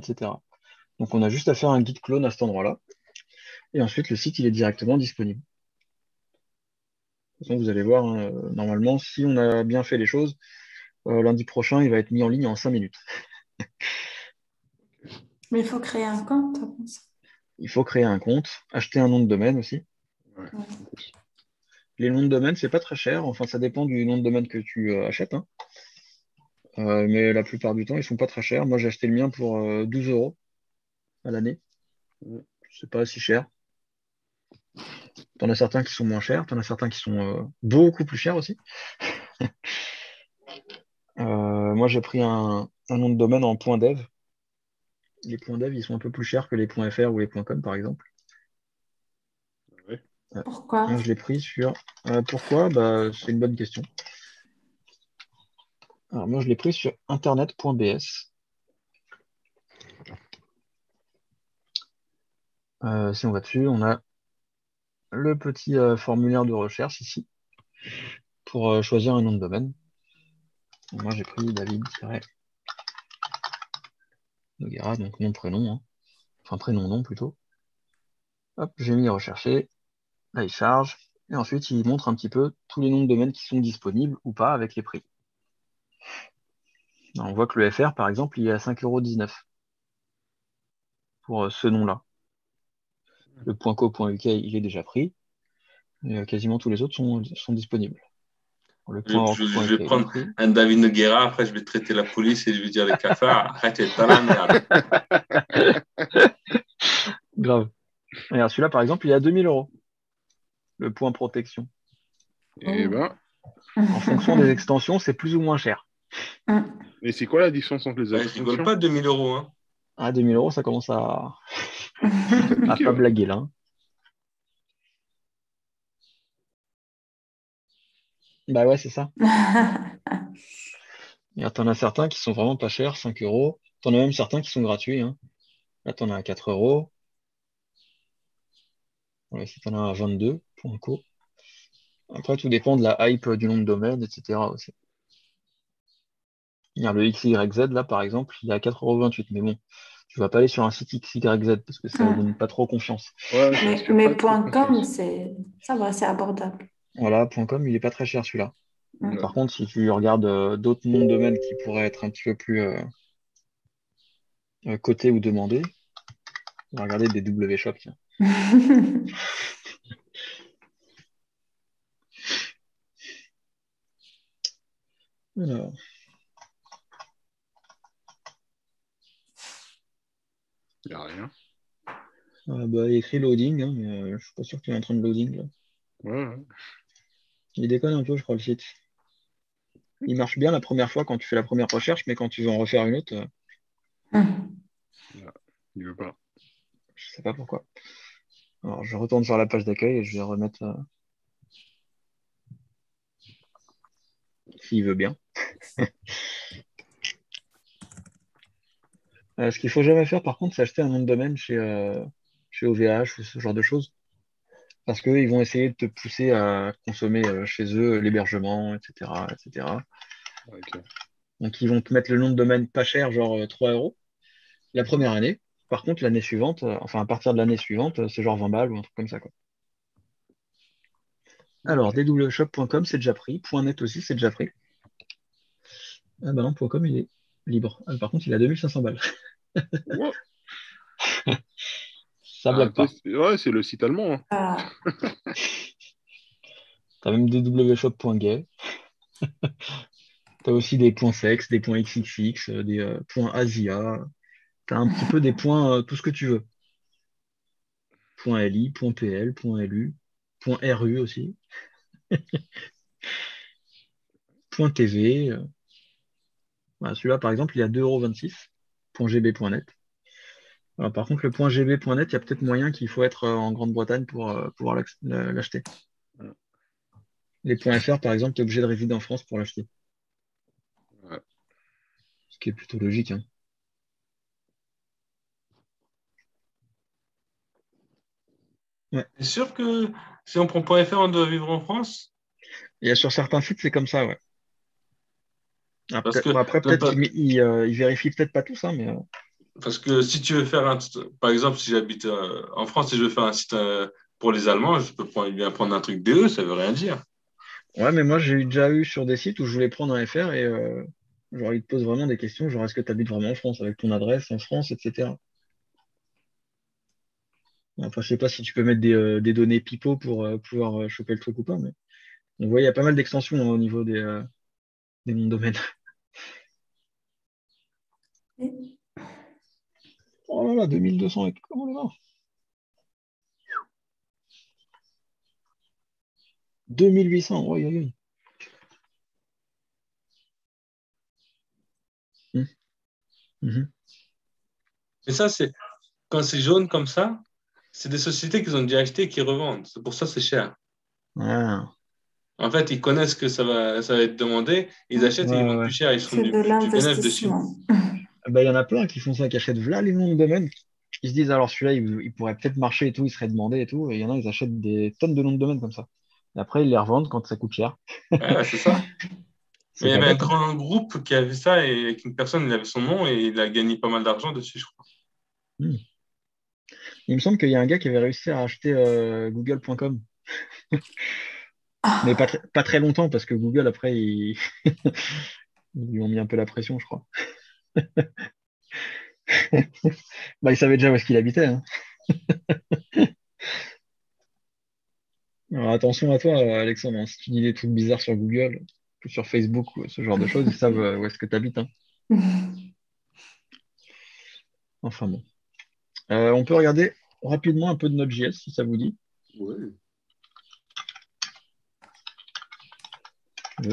etc. Donc, on a juste à faire un git clone à cet endroit-là. Et ensuite, le site, il est directement disponible. De toute façon, vous allez voir, hein, normalement, si on a bien fait les choses, lundi prochain, il va être mis en ligne en 5 minutes. Mais il faut créer un compte pour ça. Il faut créer un compte, acheter un nom de domaine aussi. Ouais. Les noms de domaine, c'est pas très cher. Enfin, ça dépend du nom de domaine que tu achètes, hein. Mais la plupart du temps, ils sont pas très chers. Moi, j'ai acheté le mien pour 12 euros à l'année. C'est pas si cher. T'en as certains qui sont moins chers, t'en as certains qui sont beaucoup plus chers aussi. Moi, j'ai pris un nom de domaine en .dev. Les .dev, ils sont un peu plus chers que les .fr ou les .com, par exemple. Ouais. Pourquoi? Moi, je l'ai pris sur... pourquoi? Bah, c'est une bonne question. Alors, moi, je l'ai pris sur internet.bs. Si on va dessus, on a le petit formulaire de recherche ici pour choisir un nom de domaine. Donc, moi, j'ai pris David-Noguera, donc nom, prénom, hein. Enfin, prénom, nom plutôt. Hop, j'ai mis rechercher. Là, il charge. Et ensuite, il montre un petit peu tous les noms de domaines qui sont disponibles ou pas avec les prix. Alors, on voit que le FR, par exemple, il est à 5,19 € pour ce nom-là. Le .co.uk, il est déjà pris. Et, quasiment tous les autres sont disponibles. Le Je .org.uk, vais il est prendre pris. un David Noguera, après je vais traiter la police et je vais dire les cafards, arrêtez, t'as la merde. Grave. Regarde, celui-là, par exemple, il est à 2 000 €. Le point protection. Eh Oh. ben, En fonction des extensions, c'est plus ou moins cher. et c'est quoi la différence entre les Ouais, je rigole extensions? pas de 2000 €, hein. À 2 000 €, ça commence à Ça piqué, pas ouais. blaguer là, hein. Bah ouais, c'est ça. Et t'en as certains qui sont vraiment pas chers, 5 euros. T'en as même certains qui sont gratuits, hein. Là, t'en as à 4 euros. Ouais, si t'en as à 22.co. Après, tout dépend de la hype du nom de domaine, etc. aussi. Regarde, le XYZ, là, par exemple, il est à 4,28 €. Mais bon, tu vas pas aller sur un site XYZ parce que ça donne pas trop confiance. Ouais, ça Mais, inspire mais pas trop point .com, confiance. ça va, c'est abordable. Voilà, .com, il est pas très cher celui-là. Ouais. Par contre, si tu regardes d'autres noms de domaine qui pourraient être un petit peu plus cotés ou demandés, on va regarder des W-Shop, tiens. Alors, Y a rien. il y a écrit loading, hein, mais je suis pas sûr qu'il est en train de loading là. Ouais, ouais. Il déconne un peu, je crois, le site. Il marche bien la première fois quand tu fais la première recherche, mais quand tu veux en refaire une autre, Ouais. Il veut pas. je sais pas pourquoi. Alors, je retourne sur la page d'accueil et je vais remettre s'il veut bien. Ce qu'il faut jamais faire, par contre, c'est acheter un nom de domaine chez OVH ou ce genre de choses. Parce qu'ils vont essayer de te pousser à consommer chez eux l'hébergement, etc., etc. Ok. Donc, ils vont te mettre le nom de domaine pas cher, genre 3 euros, la première année. Par contre, l'année suivante, enfin, à partir de l'année suivante, c'est genre 20 balles ou un truc comme ça, quoi. Alors, Ok. dwshop.com, c'est déjà pris. .net aussi, c'est déjà pris. Ah bah non, .com, il est libre. Ah, par contre, il a 2500 balles. Ouais. Ça blague pas. Ouais, c'est le site allemand, hein. Ah, T'as même dwshop.gay. T'as aussi des points sexe, des points XXX, des points Asia. T'as un petit peu des points, tout ce que tu veux. Point .li, point .pl, point .lu, point .ru aussi, point .tv. Voilà, celui-là, par exemple, il est à 2,26 €. Point .gb.net. Alors, par contre, le point .gb.net, il y a peut-être moyen qu'il faut être en Grande-Bretagne pour pouvoir l'acheter. Les points .fr, par exemple, tu es obligé de résider en France pour l'acheter. Ouais. Ce qui est plutôt logique, hein. Ouais. T'es sûr que si on prend .fr, on doit vivre en France? Et sur certains sites, c'est comme ça, ouais. Parce que Bon, après, comme peut-être qu'ils vérifient peut-être pas tous, hein, mais. Parce que si tu veux faire par exemple, si j'habite en France et je veux faire un site pour les Allemands, je peux bien prendre un truc DE, ça veut rien dire. Ouais, mais moi, j'ai déjà eu sur des sites où je voulais prendre un FR et genre, ils te posent vraiment des questions, genre, est-ce que tu habites vraiment en France avec ton adresse en France, etc. Après, je sais pas si tu peux mettre des données pipeau pour pouvoir choper le truc ou pas, mais on voit, il y a pas mal d'extensions hein, au niveau des noms de domaine. Et- Oh là là, 2200 et comment on est là? 2800, oui, oui, oui. Mhm, mhm. Mais ça, c'est quand c'est jaune comme ça, c'est des sociétés qui ont déjà acheté et qui revendent. C'est pour ça que c'est cher. Ah, En fait, ils connaissent que ça va être demandé, ils achètent et ils ouais, ouais, vendent ouais. plus cher, ils font C'est du, de du bénéfice dessus. l'investissement. Ah bah, il y en a plein qui font ça, qui achètent là les noms de domaine. Ils se disent alors celui-là, il pourrait peut-être marcher et tout, il serait demandé et tout. Et il y en a, ils achètent des tonnes de noms de domaine comme ça. Et après, ils les revendent quand ça coûte cher. Ouais, c'est ça. Mais C'est il y pas avait un bête, hein. grand groupe qui avait ça et avec une personne, il avait son nom et il a gagné pas mal d'argent dessus, je crois. Hmm. Il me semble qu'il y a un gars qui avait réussi à acheter Google.com. Mais Ah, pas très longtemps parce que Google, après, ils lui ont mis un peu la pression, je crois. Bah, il savait déjà où est-ce qu'il habitait, hein. Alors attention à toi, Alexandre, hein. Si tu dis des trucs bizarres sur Google, ou sur Facebook ou ce genre de choses, ils savent où est-ce que tu habites, hein. Enfin bon. On peut regarder rapidement un peu de Node.js si ça vous dit. Ouais. Je